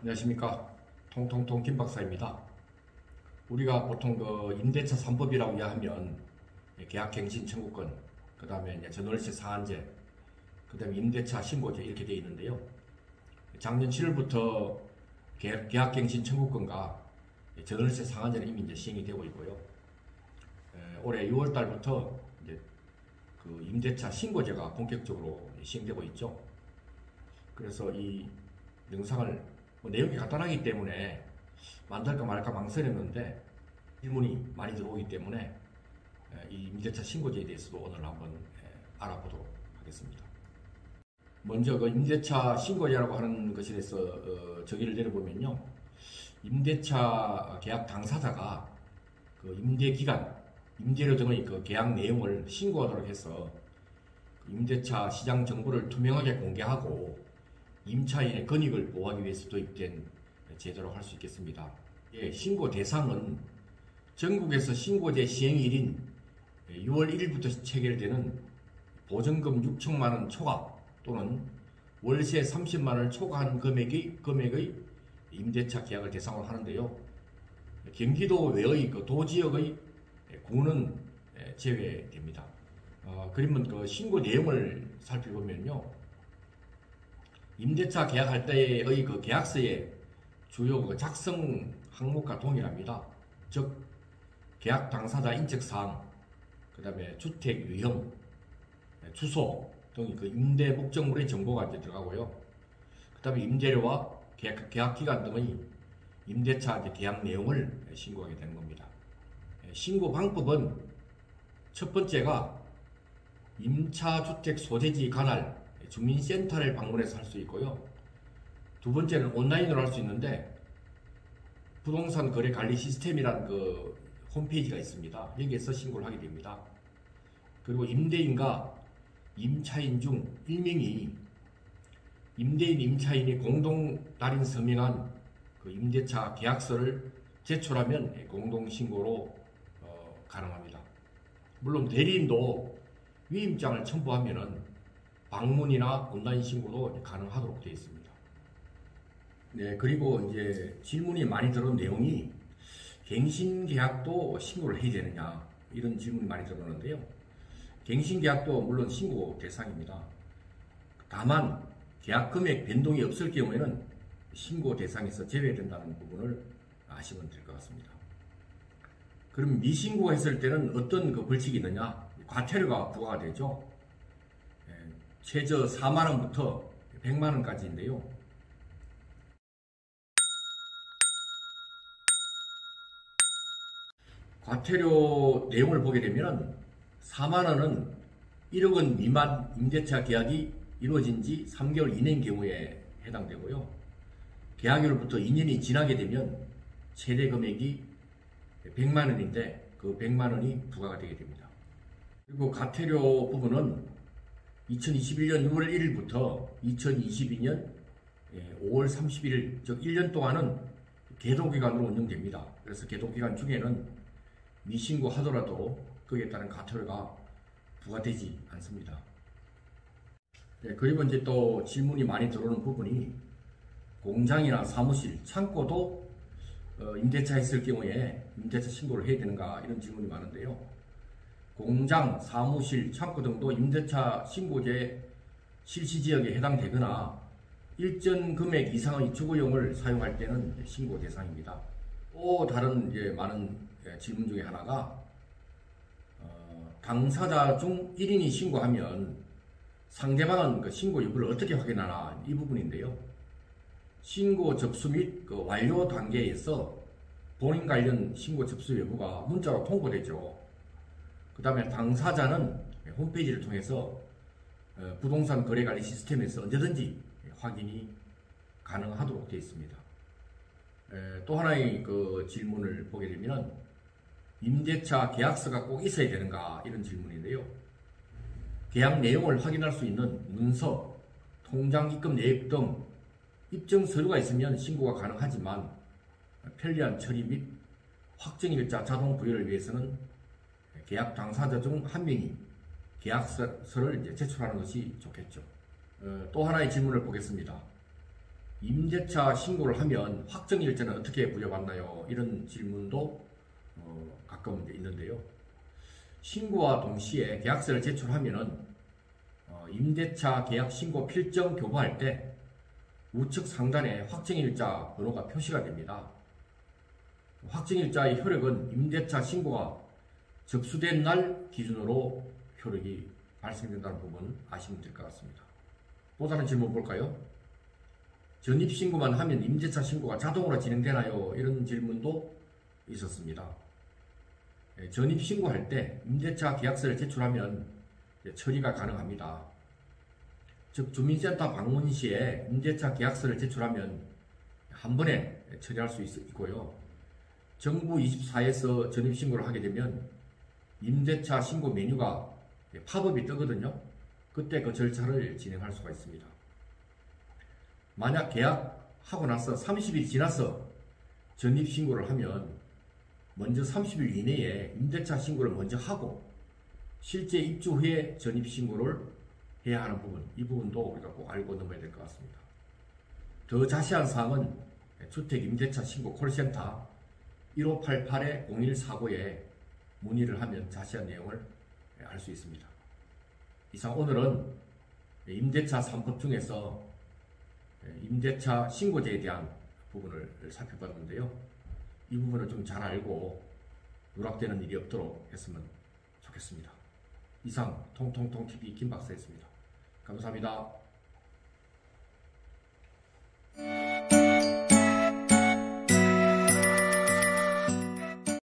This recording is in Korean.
안녕하십니까. 통통통 김박사입니다. 우리가 보통 그 임대차 3법이라고 이야기하면 계약갱신 청구권, 그 다음에 전월세 상한제, 그 다음에 임대차 신고제 이렇게 되어 있는데요. 작년 7월부터 계약갱신 청구권과 전월세 상한제는 이미 시행이 되고 있고요. 올해 6월 달부터 그 임대차 신고제가 본격적으로 시행되고 있죠. 그래서 이 영상을 내용이 간단하기 때문에 만들까 말까 망설였는데 질문이 많이 들어오기 때문에 이 임대차 신고제에 대해서도 오늘 한번 알아보도록 하겠습니다. 먼저 그 임대차 신고제라고 하는 것에 대해서 정의를 내려보면요, 임대차 계약 당사자가 그 임대기간, 임대료 등의 그 계약 내용을 신고하도록 해서 임대차 시장 정보를 투명하게 공개하고 임차인의 권익을 보호하기 위해서 도입된 제도라고 할 수 있겠습니다. 신고 대상은 전국에서 신고제 시행일인 6월 1일부터 체결되는 보증금 6천만 원 초과 또는 월세 30만 원을 초과한 금액의 임대차 계약을 대상으로 하는데요. 경기도 외의 그 도지역의 구는 제외됩니다. 그러면 그 신고 내용을 살펴보면요, 임대차 계약할 때의 그 계약서의 주요 그 작성 항목과 동일합니다. 즉, 계약 당사자 인적사항, 그 다음에 주택 유형, 주소 등의 그 임대 목적물의 정보가 들어가고요. 그 다음에 임대료와 계약 기간 등의 임대차 계약 내용을 신고하게 되는 겁니다. 신고 방법은 첫 번째가 임차주택 소재지 관할 주민센터를 방문해서 할 수 있고요. 두 번째는 온라인으로 할 수 있는데 부동산 거래 관리 시스템이라는 그 홈페이지가 있습니다. 여기에서 신고를 하게 됩니다. 그리고 임대인과 임차인 중 1명이 임대인, 임차인이 공동 달인 서명한 그 임대차 계약서를 제출하면 공동 신고로 가능합니다. 물론 대리인도 위임장을 첨부하면은 방문이나 온라인 신고도 가능하도록 되어 있습니다. 네, 그리고 이제 질문이 많이 들어온 내용이 갱신계약도 신고를 해야 되느냐, 이런 질문이 많이 들어오는데요. 갱신계약도 물론 신고 대상입니다. 다만 계약 금액 변동이 없을 경우에는 신고 대상에서 제외된다는 부분을 아시면 될 것 같습니다. 그럼 미신고가 했을 때는 어떤 그 벌칙이 있느냐? 과태료가 부과가 되죠. 최저 4만원부터 100만원까지인데요. 과태료 내용을 보게 되면 4만원은 1억원 미만 임대차 계약이 이루어진 지 3개월 이내인 경우에 해당되고요. 계약일로부터 2년이 지나게 되면 최대 금액이 100만원인데 그 100만원이 부과가 되게 됩니다. 그리고 과태료 부분은 2021년 6월 1일부터 2022년 5월 31일, 즉 1년 동안은 계도기간으로 운영됩니다. 그래서 계도기간 중에는 미신고 하더라도 거기에 따른 과태료가 부과되지 않습니다. 네, 그리고 이제 또 질문이 많이 들어오는 부분이 공장이나 사무실, 창고도 임대차 했을 경우에 임대차 신고를 해야 되는가, 이런 질문이 많은데요. 공장, 사무실, 창고 등도 임대차 신고제 실시지역에 해당되거나 일정 금액 이상의 주거용을 사용할 때는 신고 대상입니다. 또 다른 이제 많은 질문 중에 하나가 당사자 중 1인이 신고하면 상대방은 그 신고 여부를 어떻게 확인하나, 이 부분인데요. 신고 접수 및 그 완료 단계에서 본인 관련 신고 접수 여부가 문자로 통보되죠. 그 다음에 당사자는 홈페이지를 통해서 부동산 거래관리 시스템에서 언제든지 확인이 가능하도록 되어 있습니다. 또 하나의 그 질문을 보게 되면 임대차 계약서가 꼭 있어야 되는가, 이런 질문인데요. 계약 내용을 확인할 수 있는 문서, 통장 입금 내역 등 입증 서류가 있으면 신고가 가능하지만 편리한 처리 및 확정일자 자동 부여를 위해서는 계약 당사자 중 한 명이 계약서를 이제 제출하는 것이 좋겠죠. 또 하나의 질문을 보겠습니다. 임대차 신고를 하면 확정일자는 어떻게 부여받나요? 이런 질문도 가끔 있는데요. 신고와 동시에 계약서를 제출하면은 임대차 계약 신고 필정 교부할 때 우측 상단에 확정일자 번호가 표시가 됩니다. 확정일자의 효력은 임대차 신고가 접수된 날 기준으로 효력이 발생된다는 부분 아시면 될 것 같습니다. 또 다른 질문 볼까요? 전입신고만 하면 임대차 신고가 자동으로 진행되나요? 이런 질문도 있었습니다. 전입신고할 때 임대차 계약서를 제출하면 처리가 가능합니다. 즉 주민센터 방문 시에 임대차 계약서를 제출하면 한 번에 처리할 수 있고요. 정부 24에서 전입신고를 하게 되면 임대차 신고 메뉴가 팝업이 뜨거든요. 그때 그 절차를 진행할 수가 있습니다. 만약 계약하고 나서 30일이 지나서 전입신고를 하면 먼저 30일 이내에 임대차 신고를 먼저 하고 실제 입주 후에 전입신고를 해야 하는 부분, 이 부분도 우리가 꼭 알고 넘어야 될 것 같습니다. 더 자세한 사항은 주택임대차 신고 콜센터 1588-0149에 문의를 하면 자세한 내용을 알 수 있습니다. 이상 오늘은 임대차 3법 중에서 임대차 신고제에 대한 부분을 살펴봤는데요. 이 부분을 좀 잘 알고 누락되는 일이 없도록 했으면 좋겠습니다. 이상 통통통TV 김박사였습니다. 감사합니다.